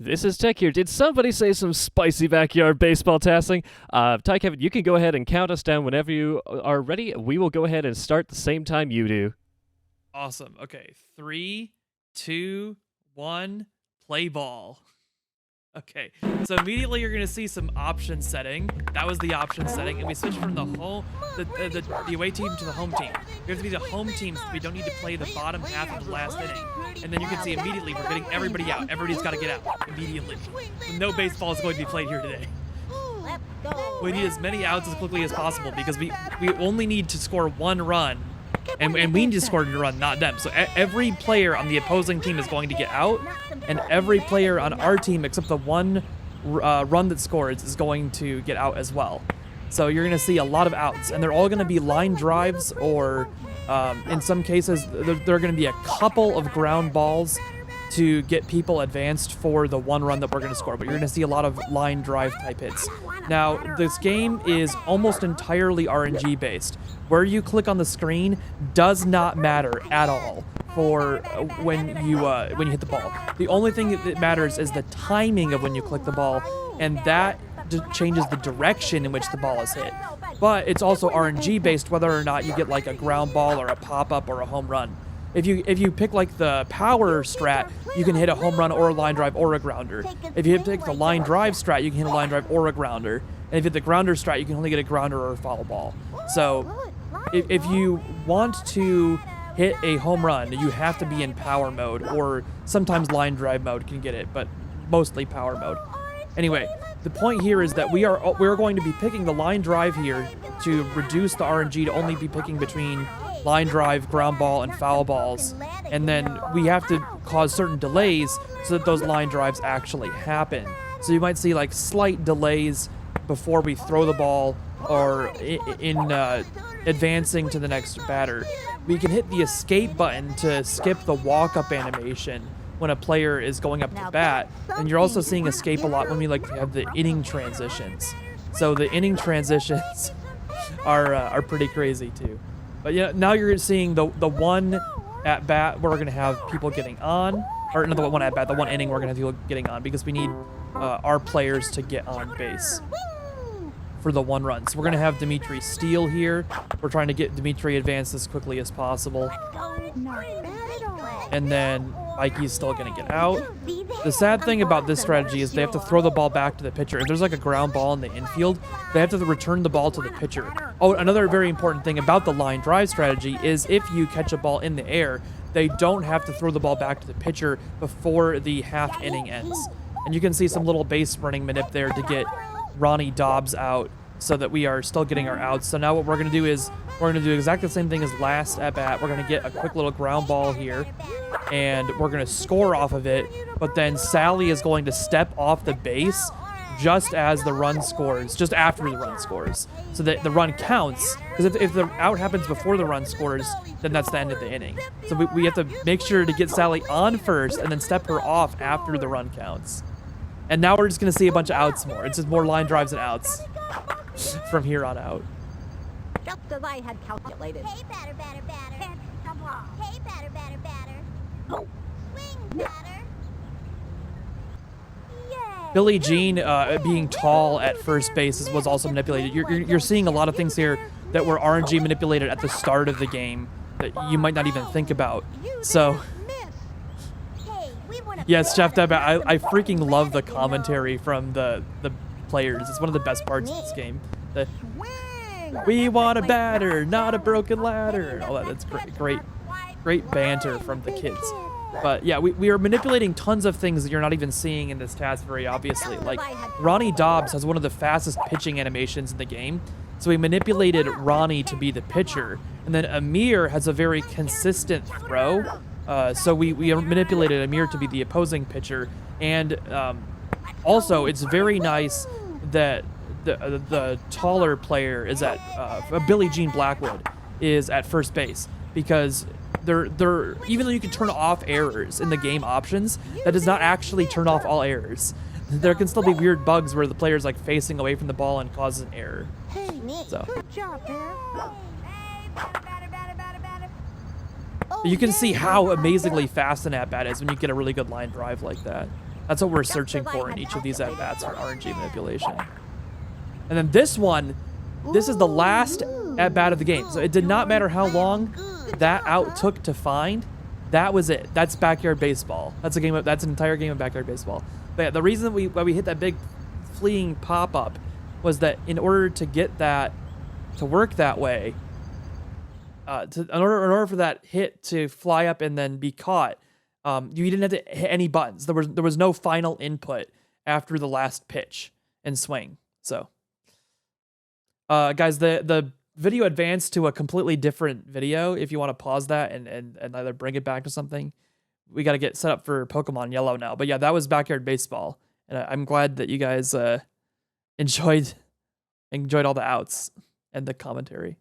This is Tech here. Did somebody say some spicy backyard baseball tasking? TiKevin, you can go ahead and count us down whenever you are ready. We will go ahead and start the same time you do. Awesome. Okay, 3, 2, 1, play ball. Okay, so immediately you're gonna see some option setting. That was the option setting, and we switched from the away team to the home team. We have to be the home team, so we don't need to play the bottom half of the last inning. And then you can see immediately we're getting everybody out. Everybody's got to get out immediately. No baseball is going to be played here today. We need as many outs as quickly as possible because we only need to score 1 run. And we need to score a run, not them. So every player on the opposing team is going to get out, and every player on our team, except the one run that scores, is going to get out as well. So you're going to see a lot of outs, and they're all going to be line drives, or in some cases, there are going to be a couple of ground balls to get people advanced for the 1 run that we're going to score, but you're going to see a lot of line drive type hits. Now, this game is almost entirely RNG based. Where you click on the screen does not matter at all for when you hit the ball. The only thing that matters is the timing of when you click the ball, and that changes the direction in which the ball is hit. But it's also RNG based whether or not you get like a ground ball or a pop-up or a home run. If you pick like the power strat, you can hit a home run or a line drive or a grounder. If you pick the line drive strat, you can hit a line drive or a grounder. And if you hit the grounder strat, you can only get a grounder or a foul ball. So if you want to hit a home run, you have to be in power mode, or sometimes line drive mode can get it, but mostly power mode. Anyway, the point here is that we're going to be picking the line drive here to reduce the RNG to only be picking between line drive, ground ball, and foul balls. And then we have to cause certain delays so that those line drives actually happen. So you might see like slight delays before we throw the ball or in advancing to the next batter. We can hit the escape button to skip the walk-up animation when a player is going up to bat, and you're also seeing escape a lot when we like to have the inning transitions. So the inning transitions are pretty crazy too. But yeah, now you're seeing the one at bat where we're gonna have people getting on, or another one at bat, the one inning we're gonna have people getting on because we need our players to get on base for the 1 run. So we're gonna have Dimitri steal here. We're trying to get Dimitri advanced as quickly as possible. And then Mikey's still gonna get out. The sad thing about this strategy is they have to throw the ball back to the pitcher. If there's like a ground ball in the infield, they have to return the ball to the pitcher. Oh, another very important thing about the line drive strategy is if you catch a ball in the air, they don't have to throw the ball back to the pitcher before the half inning ends. And you can see some little base running manip there to get Ronnie Dobbs out so that we are still getting our outs. So now what we're going to do is we're going to do exactly the same thing as last at bat. We're going to get a quick little ground ball here, and we're going to score off of it. But then Sally is going to step off the base just as the run scores, just after the run scores, so that the run counts. Because if the out happens before the run scores, then that's the end of the inning. So we have to make sure to get Sally on first and then step her off after the run counts. And now we're just going to see a bunch of outs more. It's just more line drives and outs from here on out. Just as I had calculated. Hey, batter, batter, batter. Hit the ball. Hey, batter, batter, batter. Oh. Swing, batter. Yay. Billie Jean being tall at first base was also manipulated. You're seeing a lot of things here that were RNG manipulated at the start of the game that you might not even think about. So... Yes, Chef Deb, I freaking love the commentary from the players. It's one of the best parts of this game. We want a batter, not a broken ladder. Oh, that's great banter from the kids. But yeah, we are manipulating tons of things that you're not even seeing in this task very obviously. Like Ronnie Dobbs has one of the fastest pitching animations in the game. So we manipulated Ronnie to be the pitcher. And then Amir has a very consistent throw. So we manipulated Amir to be the opposing pitcher, and also it's very nice that the taller player is at Billie Jean Blackwood is at first base, because they're even though you can turn off errors in the game options, that does not actually turn off all errors. There can still be weird bugs where the player's like facing away from the ball and causes an error. So. Good job, man. You can see how amazingly fast an at-bat is when you get a really good line drive like that. That's what we're searching for in each of these at-bats for RNG manipulation. And then this one, this is the last at-bat of the game. So it did not matter how long that out took to find. That was it. That's backyard baseball. That's an entire game of backyard baseball. But yeah, the reason why we hit that big fleeing pop-up was that in order to get that to work that way, in order for that hit to fly up and then be caught, you didn't have to hit any buttons. There was no final input after the last pitch and swing. So, guys, the video advanced to a completely different video. If you want to pause that and either bring it back to something, we got to get set up for Pokemon Yellow now. But yeah, that was backyard baseball, and I'm glad that you guys enjoyed all the outs and the commentary.